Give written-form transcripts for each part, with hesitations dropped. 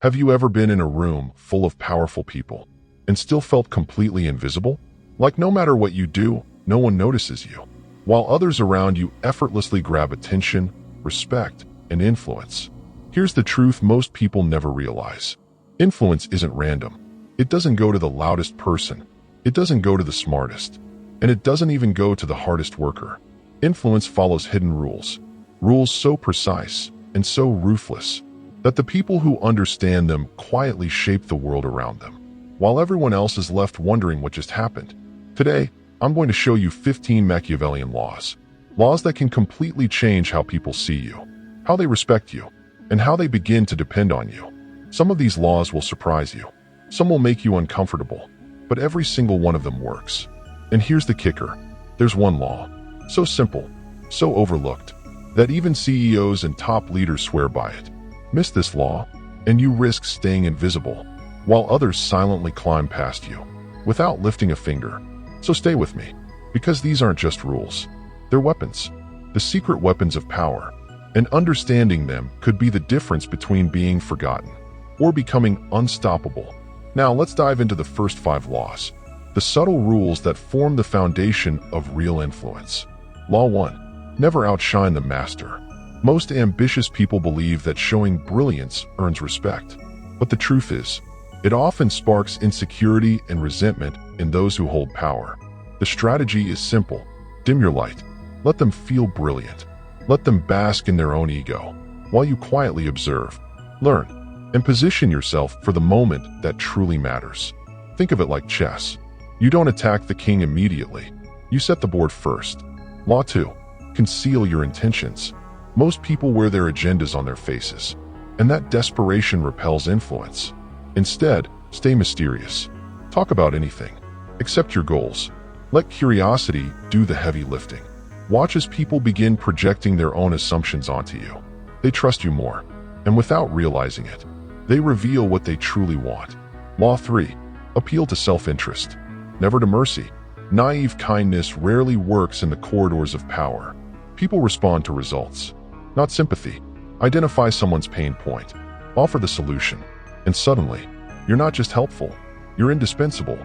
Have you ever been in a room full of powerful people and still felt completely invisible? Like no matter what you do, no one notices you, while others around you effortlessly grab attention, respect, and influence. Here's the truth most people never realize. Influence isn't random. It doesn't go to the loudest person. It doesn't go to the smartest. And it doesn't even go to the hardest worker. Influence follows hidden rules. Rules so precise and so ruthless that the people who understand them quietly shape the world around them, while everyone else is left wondering what just happened. Today, I'm going to show you 15 Machiavellian laws. Laws that can completely change how people see you, how they respect you, and how they begin to depend on you. Some of these laws will surprise you. Some will make you uncomfortable, but every single one of them works. And here's the kicker. There's one law, so simple, so overlooked, that even CEOs and top leaders swear by it. Miss this law, and you risk staying invisible, while others silently climb past you, without lifting a finger. So stay with me, because these aren't just rules. They're weapons, the secret weapons of power, and understanding them could be the difference between being forgotten or becoming unstoppable. Now let's dive into the first 5 laws, the subtle rules that form the foundation of real influence. Law 1. Never outshine the master. Most ambitious people believe that showing brilliance earns respect. But the truth is, it often sparks insecurity and resentment in those who hold power. The strategy is simple. Dim your light. Let them feel brilliant. Let them bask in their own ego, while you quietly observe, learn, and position yourself for the moment that truly matters. Think of it like chess. You don't attack the king immediately. You set the board first. Law 2. Conceal your intentions. Most people wear their agendas on their faces, and that desperation repels influence. Instead, stay mysterious. Talk about anything, except your goals. Let curiosity do the heavy lifting. Watch as people begin projecting their own assumptions onto you. They trust you more, and without realizing it, they reveal what they truly want. Law 3. Appeal to self-interest, never to mercy. Naive kindness rarely works in the corridors of power. People respond to results, not sympathy. Identify someone's pain point, offer the solution, and suddenly, you're not just helpful, you're indispensable.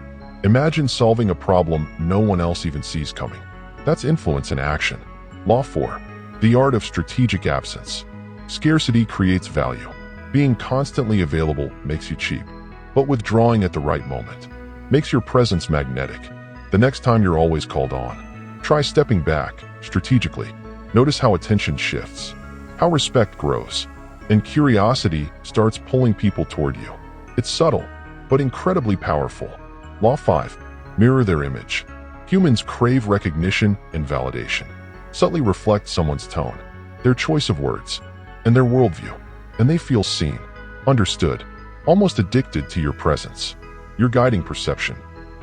Imagine solving a problem no one else even sees coming. That's influence in action. Law 4. The art of strategic absence. Scarcity creates value. Being constantly available makes you cheap, but withdrawing at the right moment makes your presence magnetic. The next time you're always called on, try stepping back strategically. Notice how attention shifts, how respect grows, and curiosity starts pulling people toward you. It's subtle, but incredibly powerful. Law 5. Mirror their image. Humans crave recognition and validation. Subtly reflect someone's tone, their choice of words, and their worldview, and they feel seen, understood, almost addicted to your presence, your guiding perception,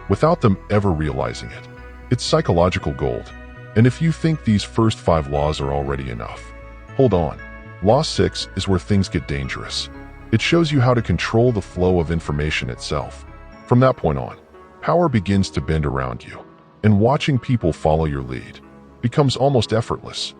without them ever realizing it. It's psychological gold. And if you think these first 5 laws are already enough, hold on. Law 6 is where things get dangerous. It shows you how to control the flow of information itself. From that point on, power begins to bend around you, and watching people follow your lead becomes almost effortless.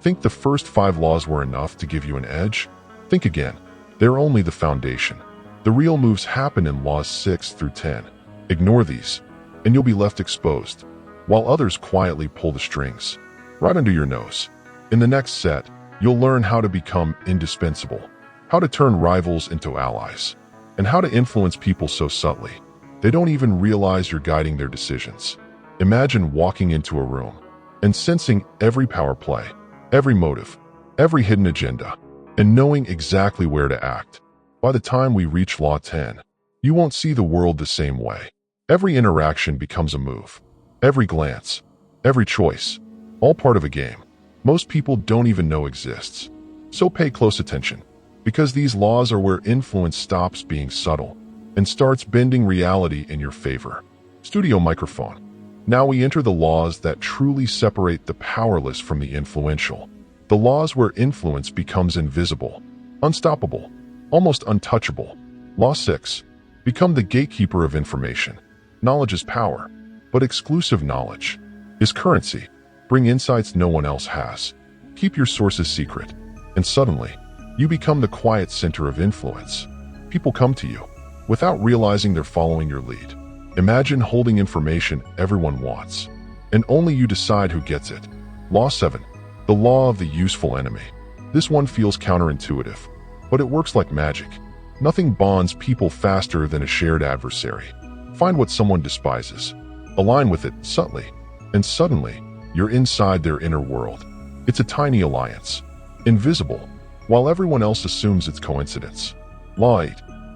Think the first 5 laws were enough to give you an edge? Think again. They're only the foundation. The real moves happen in laws 6 through 10. Ignore these, and you'll be left exposed, while others quietly pull the strings, right under your nose. In the next set, you'll learn how to become indispensable, how to turn rivals into allies, and how to influence people so subtly they don't even realize you're guiding their decisions. Imagine walking into a room and sensing every power play, every motive, every hidden agenda, and knowing exactly where to act. By the time we reach Law 10, you won't see the world the same way. Every interaction becomes a move. Every glance, every choice, all part of a game most people don't even know exists. So pay close attention, because these laws are where influence stops being subtle and starts bending reality in your favor. Studio microphone. Now we enter the laws that truly separate the powerless from the influential. The laws where influence becomes invisible, unstoppable, almost untouchable. Law 6. Become the gatekeeper of information. Knowledge is power, but exclusive knowledge is currency. Bring insights no one else has. Keep your sources secret, and suddenly, you become the quiet center of influence. People come to you without realizing they're following your lead. Imagine holding information everyone wants, and only you decide who gets it. Law 7. The law of the useful enemy. This one feels counterintuitive, but it works like magic. Nothing bonds people faster than a shared adversary. Find what someone despises, align with it subtly, and suddenly, you're inside their inner world. It's a tiny alliance, invisible, while everyone else assumes it's coincidence. Law 8.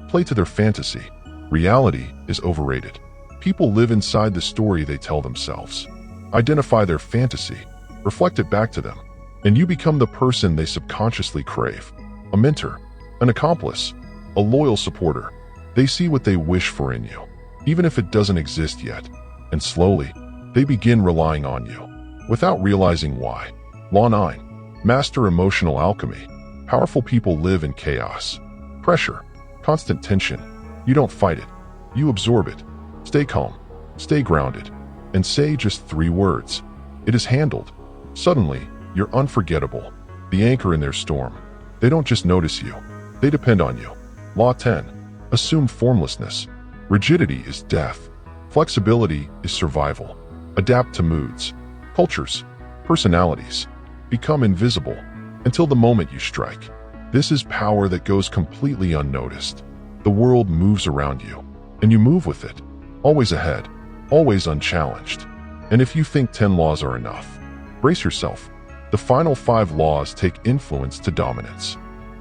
Play to their fantasy. Reality is overrated. People live inside the story they tell themselves. Identify their fantasy, reflect it back to them, and you become the person they subconsciously crave. A mentor, an accomplice, a loyal supporter. They see what they wish for in you, even if it doesn't exist yet, and slowly, they begin relying on you, without realizing why. Law 9. Master emotional alchemy. Powerful people live in chaos. Pressure, constant tension. You don't fight it. You absorb it. Stay calm, stay grounded, and say just 3 words. It is handled. Suddenly, you're unforgettable, the anchor in their storm. They don't just notice you, they depend on you. Law 10. Assume formlessness. Rigidity is death. Flexibility is survival. Adapt to moods, cultures, personalities. Become invisible until the moment you strike. This is power that goes completely unnoticed. The world moves around you, and you move with it. Always ahead, always unchallenged. And if you think 10 laws are enough, brace yourself. The final 5 laws take influence to dominance.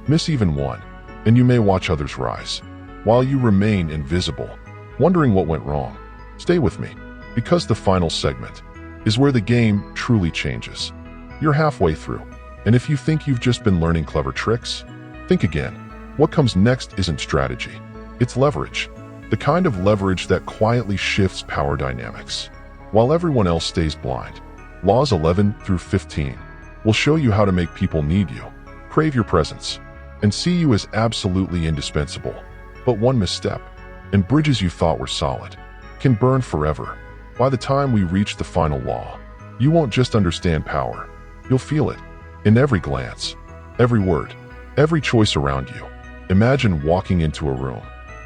Miss even one, and you may watch others rise, while you remain invisible, wondering what went wrong. Stay with me, because the final segment is where the game truly changes. You're halfway through, and if you think you've just been learning clever tricks, think again. What comes next isn't strategy, it's leverage. The kind of leverage that quietly shifts power dynamics, while everyone else stays blind. Laws 11 through 15 will show you how to make people need you, crave your presence, and see you as absolutely indispensable. But one misstep, and bridges you thought were solid can burn forever. By the time we reach the final law, you won't just understand power, you'll feel it in every glance, every word, every choice around you. Imagine walking into a room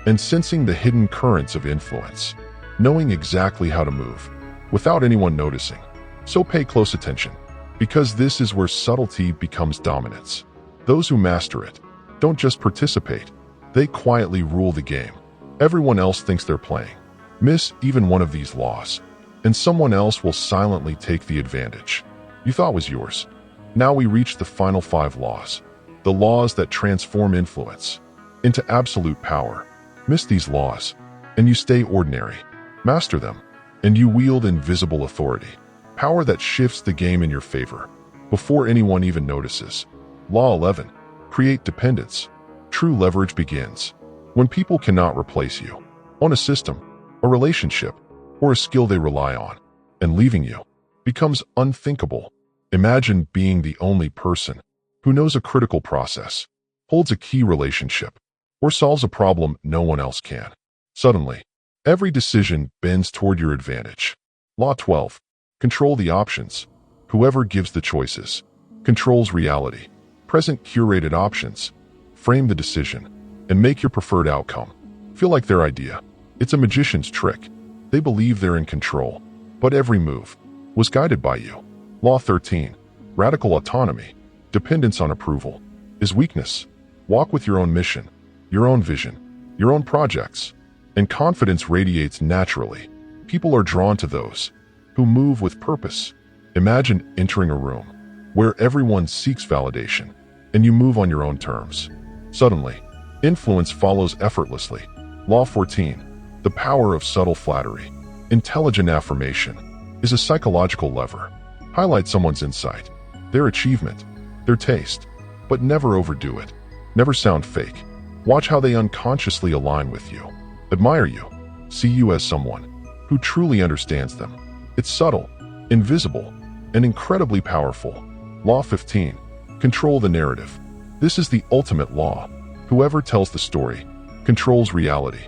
and sensing the hidden currents of influence, knowing exactly how to move without anyone noticing. So pay close attention, because this is where subtlety becomes dominance. Those who master it don't just participate, they quietly rule the game. Everyone else thinks they're playing. Miss even one of these laws, and someone else will silently take the advantage you thought was yours. Now we reach the final 5 laws, the laws that transform influence into absolute power. Miss these laws, and you stay ordinary. Master them, and you wield invisible authority, power that shifts the game in your favor, before anyone even notices. Law 11. Create dependence. True leverage begins when people cannot replace you on a system, a relationship, or a skill they rely on, and leaving you becomes unthinkable. Imagine being the only person who knows a critical process, holds a key relationship, or solves a problem no one else can. Suddenly, every decision bends toward your advantage. Law 12. Control the options. Whoever gives the choices controls reality. Present curated options. Frame the decision and make your preferred outcome feel like their idea. It's a magician's trick. They believe they're in control, but every move was guided by you. Law 13. Radical autonomy. Dependence on approval is weakness. Walk with your own mission, your own vision, your own projects, and confidence radiates naturally. People are drawn to those who move with purpose. Imagine entering a room where everyone seeks validation, and you move on your own terms. Suddenly, influence follows effortlessly. Law 14. The power of subtle flattery. Intelligent affirmation is a psychological lever. Highlight someone's insight, their achievement, their taste, but never overdo it. Never sound fake. Watch how they unconsciously align with you, admire you, see you as someone who truly understands them. It's subtle, invisible, and incredibly powerful. Law 15. Control the narrative. This is the ultimate law. Whoever tells the story controls reality.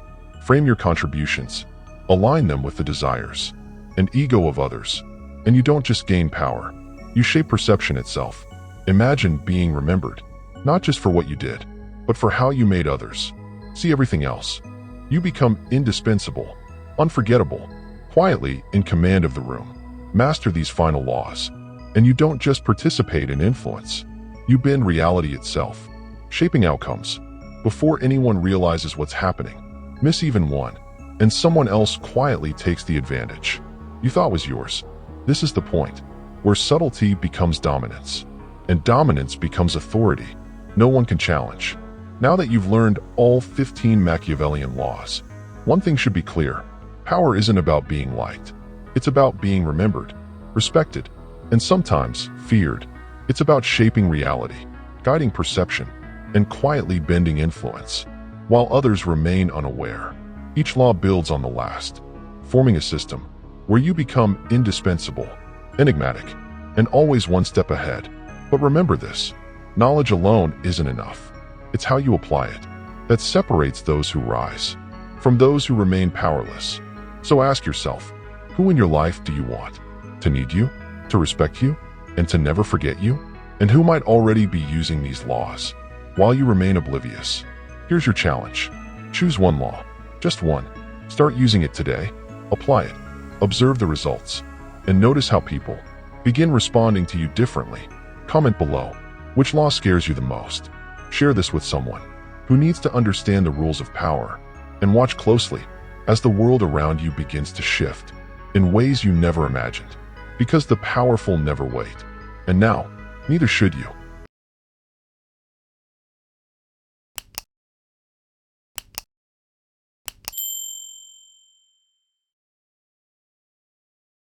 Frame your contributions, align them with the desires and ego of others, and you don't just gain power, you shape perception itself. Imagine being remembered, not just for what you did, but for how you made others See everything else. You become indispensable, unforgettable, quietly in command of the room. Master these final laws, and you don't just participate in influence. You bend reality itself, shaping outcomes. Before anyone realizes what's happening, miss even one, and someone else quietly takes the advantage you thought was yours. This is the point where subtlety becomes dominance, and dominance becomes authority no one can challenge. Now that you've learned all 15 Machiavellian laws, one thing should be clear. Power isn't about being liked. It's about being remembered, respected, and sometimes feared. It's about shaping reality, guiding perception, and quietly bending influence, while others remain unaware. Each law builds on the last, forming a system where you become indispensable, enigmatic, and always one step ahead. But remember this, knowledge alone isn't enough. It's how you apply it that separates those who rise from those who remain powerless. So ask yourself, who in your life do you want to need you, to respect you, and to never forget you? And who might already be using these laws while you remain oblivious? Here's your challenge. Choose one law, just one. Start using it today. Apply it. Observe the results, and notice how people begin responding to you differently. Comment below, which law scares you the most? Share this with someone who needs to understand the rules of power, and watch closely as the world around you begins to shift in ways you never imagined, because the powerful never wait. And now, neither should you.